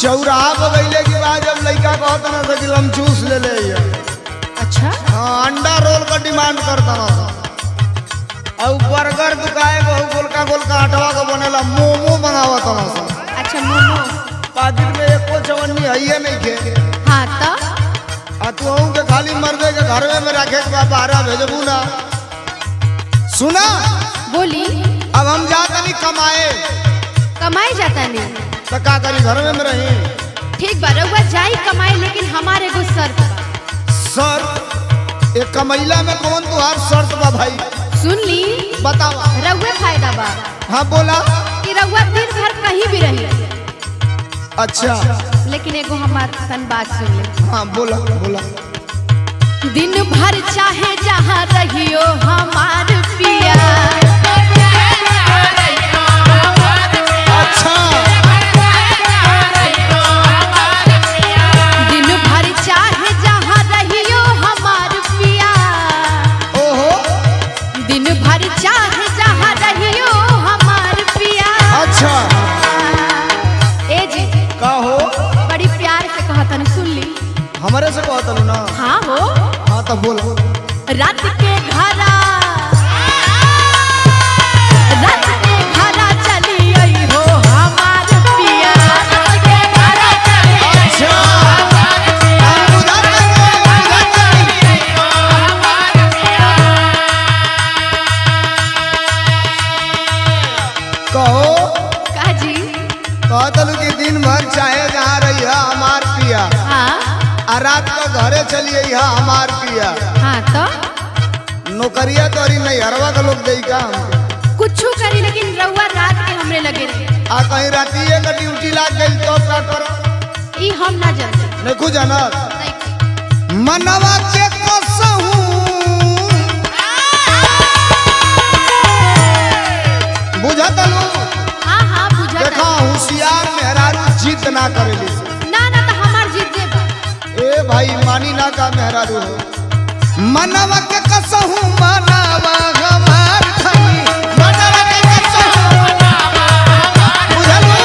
चौराहा पर गईले की बाद जब लड़का कहता ना था कि हम जूस ले ले। अच्छा हाँ, अंडा रोल का डिमांड करता ना और बर्गर दुकाए बहु गोलका गोलका आटवा का बनेला मोमो मंगावत ना। अच्छा मोमो पाकिट में एको चवन्नी है नहीं खे। हाँ तो तू के खाली मर्दे के घर में रखे के बाहर भेजबू ना। सुना बोली अब हम जाते नहीं कमाए कमाए जाता नहीं तो का करी घर में रही। ठीक बा रउआ जाई कमाए लेकिन हमारे एगो शर्त बा। शर्त एक कमैला में कौन तुहार शर्त बा भाई? सुन ली बतावा। रउए फायदा बा। हाँ बोला। कि रउआ दिन भर कहीं भी रही। अच्छा लेकिन एगो हमार तन बात सुन ले। हाँ बोला बोला। दिन भर चाहे जहाँ रहियो हमार पिया। अच्छा दिन भर चाहे जहाँ रहियो हमार पिया। ओहो दिन भर चाहे जहाँ रहियो हमार पिया। अच्छा ए जी का हो? बड़ी प्यार से कहतन सुन ली। हमारे से कहता ना। हाँ हो हाँ तो बोल। रात के घरा चली आई हो हमार पिया। रात के घरा चली आई अच्छा हो हमार पिया। कहो काजी कहतलू कि दिन भर चाहे जहाँ रही है हमार पिया हाँ आ रात को घरे चलिए हमार पिया। हाँ तो नौकरिया तो अरी नहीं हरवा का लोग दे का हमके। कुछ करी लेकिन रउआ रात के हमरे लगे रहे। आ कहीं रातिए का ड्यूटी लाग गई तो का करो? ई हम ना जानते। नहीं कुछ जाना नहीं। मनवा के कसहू बुझतलू। हाँ हाँ बुझा देखा होशियार मेहरारू जीत ना करेली। ना ना तो हमार जीत जेबा। ए भाई मानी ना का मेहरारू हो। मनवा के कसहू मनावा हमार धनी। मनवा के कसहू बुझलू।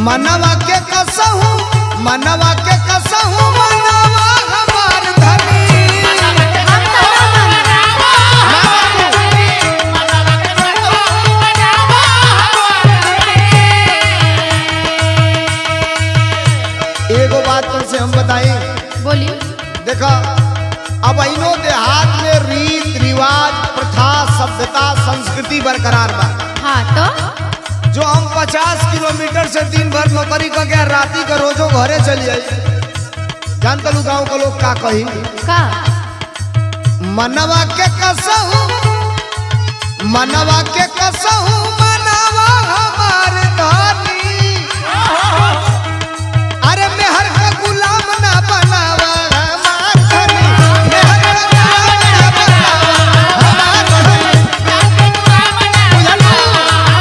मनवा के कसहू मनवा के कसहू मनवा हमार धनी। हम तो ना एगो बात तुमसे हम बताई। बोलिए। देखा अब इनो देहात में रीत रिवाज प्रथा सभ्यता संस्कृति बरकरार बा। हाँ तो जो हम 50 किलोमीटर से दिन भर नौकरी करके राती का रोजो घरे चली आई। जानता लू गाँव का लोग का कही? का मनवा के कसहू मनवा के कसहू मनवा हमार धनी। अरे मेहर का गुलाम ना बनावा हमार धनी। मेहर का गुलाम ना बनावा हमार धनी। बुझलू?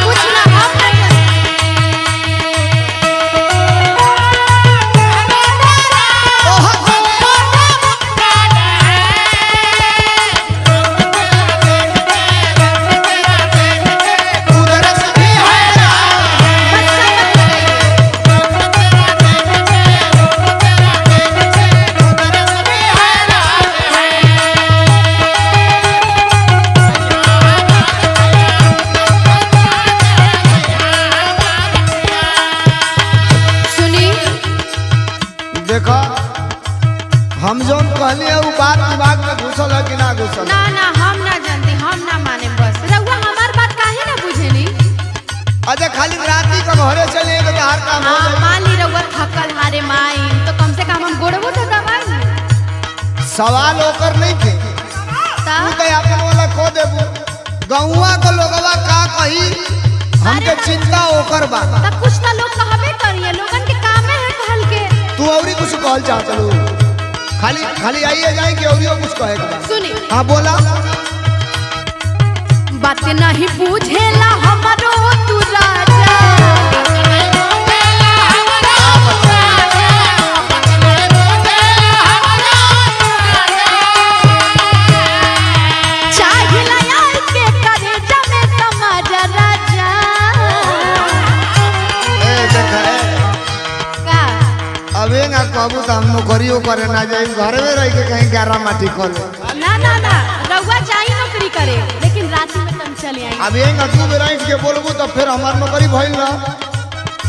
कुछ ना हम ना ओहो कुदरत भी है ना। सुनी देखो हम जो कहली है वो बात दिमाग में घुसल है कि ना घुसल? ना ना हम ना जानते हम ना माने बस रउआ हमार बात काहे ना बुझेली। अजय खाली राती का घरे चले तो हर काम हो हाँ जाए। मान ली रउआ थकल हारे माई तो कम से कम हम गोड़बो तो दबाई। सवाल होकर नहीं थे ता तू तो अपन वाला खो देबू। गौवा को लोगवा का कही हमके चिंता होकर बा। तब कुछ ना लोग कहबे करिए लोगन के कामे है कहल के। तू औरी कुछ कहल चाहत लू? खाली खाली आइए जाए कि औरियो कुछ कहेगा? सुनी हाँ बोला। बात नहीं पूछेला हमरो तू राजा। चाहिला कहबू तो हम नौकरियों करे ना जाए, घर में रह के कहीं 11 माटी खोले। ना ना ना रउआ चाहिए नौकरी करे, लेकिन राति में तुम चले आई। अब ये तू बेरा के बोलबू तो फिर हमार नौकरी भइल ना।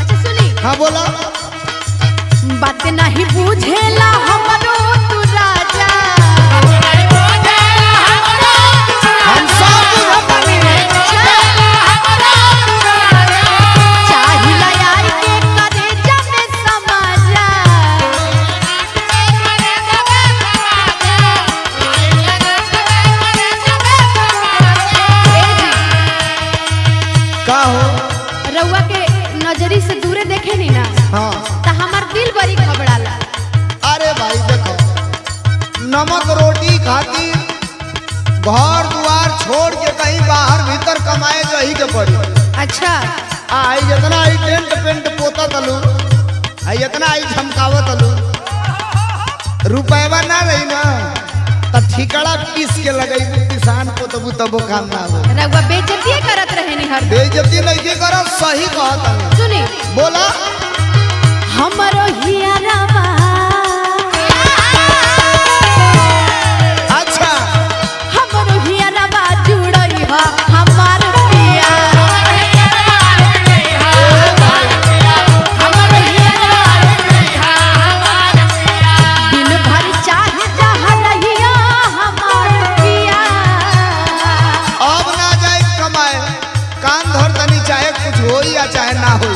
अच्छा सुनी। हाँ बोला। बात नहीं बुझेला हमरो तू राजा, हम सब बुझतानी। चाहिला आई के करे जाने समाजा। का हो? रउआ के नजरी से दूरे देखे नी ना, हाँ तो हमार दिल बड़ी घबराला। अरे भाई देखो, नमक रोटी खातिर घर द्वार छोड़ के कहीं बाहर भीतर कमाए रही के पड़ी। अच्छा आई जितना आई टेंट पेंट पोता तलू, आई इतना आई झमकावत तलू, रुपैवा ना रही ना तो ठिकड़ा पीस के लगई किसान को तबू तबो काम ना हो। रउआ बेइज्जती करत रहे नी हर। बेइज्जती नहीं के करब, सही कहत। सुनी बोला। हमरो हियरवा, अच्छा हमरो हियरवा जुड़ई ह हमार पिया। दिन भर चाहे जहाँ रहिया हमार पिया। अब ना जाए कमाए, कान धर तनी, चाहे कुछ हो या चाहे ना हो।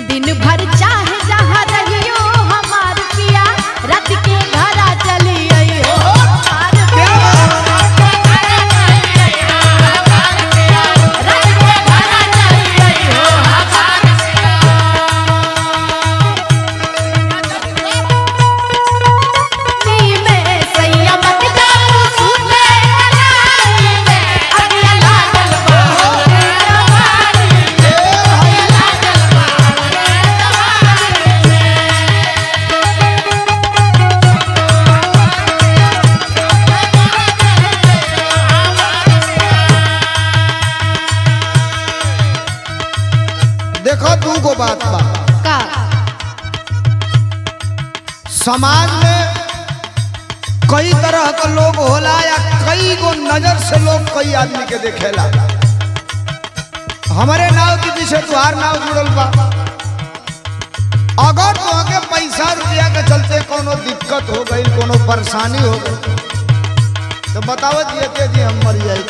दिन भर चाहे जहाँ रहियो हमार पिया, रात के घरा चली आई हो हमार क्या पिया। रात के घरा चली आई हो हमार नी में सैया मत जाओ सुने रानी में, अगला लागल बाहोरे रवानी में, लागल बाहोरे रवानी देखो तू को बात बा, का समाज में कई तरह का लोग होला या कई गो नजर से लोग कई आदमी के देखेला। हमारे नाव के पीछे तुहार नाव जुड़ल बा। अगर तो के पैसा रुपया के चलते कोनो दिक्कत हो गई, कोनो परेशानी हो गई, तो बताओ जी के जी हम मर जाए।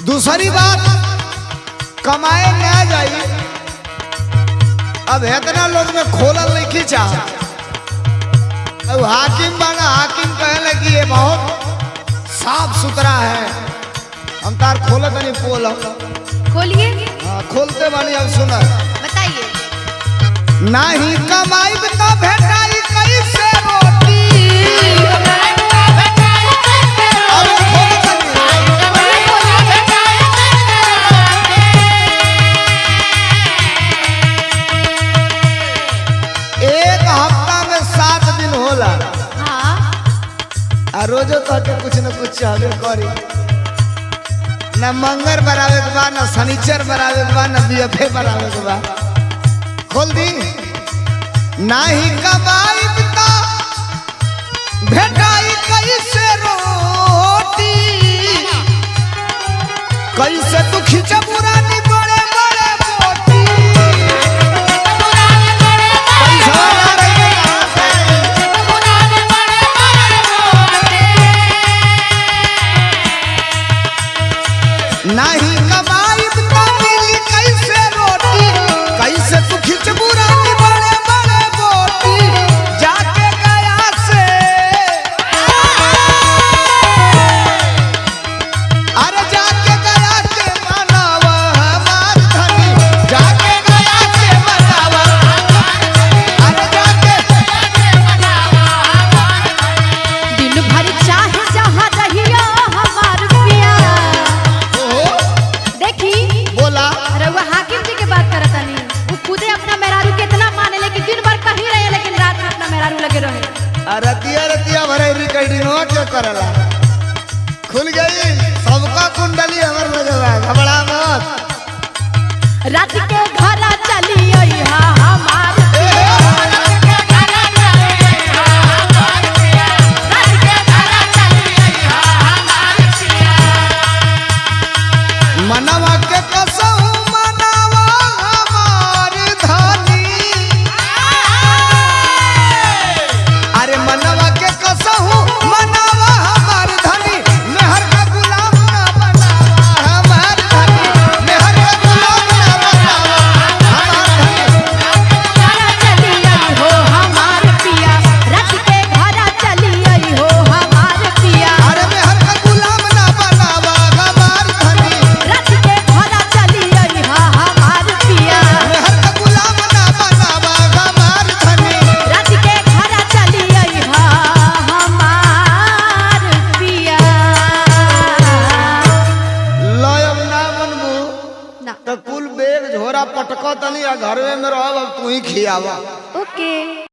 दूसरी बात, कमाए ना जाई। अब इतना लोग में खोलल नहीं खींचा। अब हाकिम बना, हाकिम कहले कि ये बहुत साफ सुथरा है, हम तार खोलत नहीं पोल। खोलिए हाँ खोलते बानी। अब सुना, बताइए। नहीं कमाई तो भेटाई कैसे रोटी। अब खोलत नहीं। एक हफ्ता में 7 दिन होला, हाँ आ रोजो तो के कुछ न कुछ चाहबे करी। न मंगर बनावे के बा, न शनिचर बनावे के बा, न बीएफए बनावे के बा। खोल दी। नाही कमाई तो भेटाई कैसे रोटी, कैसे तू खींचा पुरानी बड़े बड़े मोटी। पैसा ना रहे कहाँ से? नहीं कमाई तो मिली कैसे रोटी, कैसे तू खींच पुरानी बड़े बड़े मोटी। जाके गया से, अरे जाके गया से मनावा हमार धनी, जाके गया से मनावा, अरे जाके। दिन भर चाहे जहाँ रहिया हमार पिया। ओहो देखी बोला। रउआ हाकिम जी के बात करत तानी, वो खुदे अपना मेहरारू के इतना माने ले कि दिन भर कहीं रहे, लेकिन रात में अपना मेहरारू लगे रहे। रतिया रतिया भरे रिकॉर्डिंग के करला। खुल गई सबका कुंडली हमर लगवा, घबरा मत। रात के घरा चली आई हा हमार पिया। कुल बेग झोरा पटको तनी घरवे में रहो, अब तू ही खियावा।